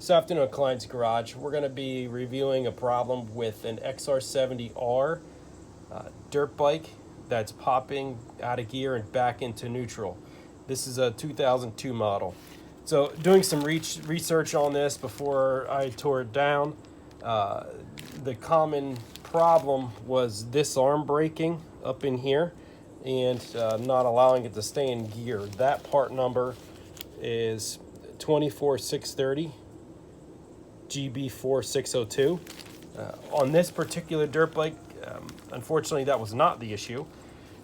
This afternoon at Client's Garage, we're going to be reviewing a problem with an XR70R dirt bike that's popping out of gear and back into neutral. This is a 2002 model. So doing some research on this before I tore it down, the common problem was this arm breaking up in here and not allowing it to stay in gear. That part number is 24630. GB4602. On this particular dirt bike, unfortunately, that was not the issue.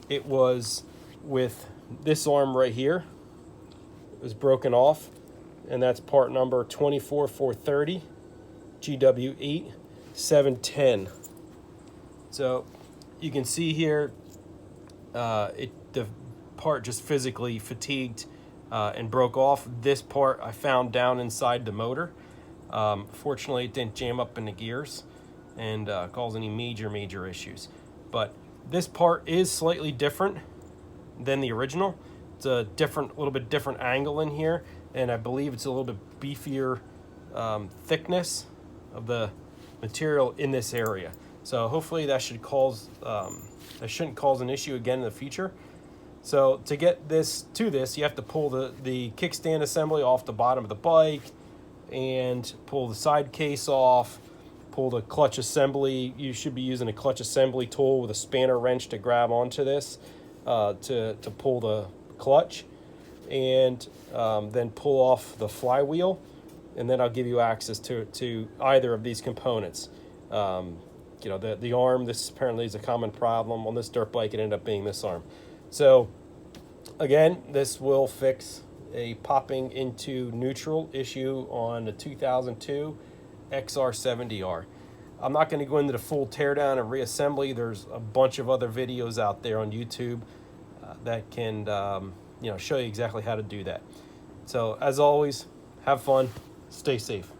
It was with this arm right here. It was broken off, and that's part number 24430 GW8710. So you can see here, the part just physically fatigued and broke off. This part I found down inside the motor. Fortunately, it didn't jam up in the gears and cause any major issues. But this part is slightly different than the original. It's a little bit different angle in here, and I believe it's a little bit beefier thickness of the material in this area. So hopefully that shouldn't cause an issue again in the future. So to get this, you have to pull the kickstand assembly off the bottom of the bike, and pull the side case off, pull the clutch assembly. You should be using a clutch assembly tool with a spanner wrench to grab onto this to pull the clutch, and then pull off the flywheel, and then I'll give you access to either of these components. The arm, this apparently is a common problem on this dirt bike. It ended up being this arm. So again, this will fix a popping into neutral issue on the 2002 XR70R. I'm not going to go into the full teardown and reassembly. There's a bunch of other videos out there on YouTube that can show you exactly how to do that. So as always, have fun, stay safe.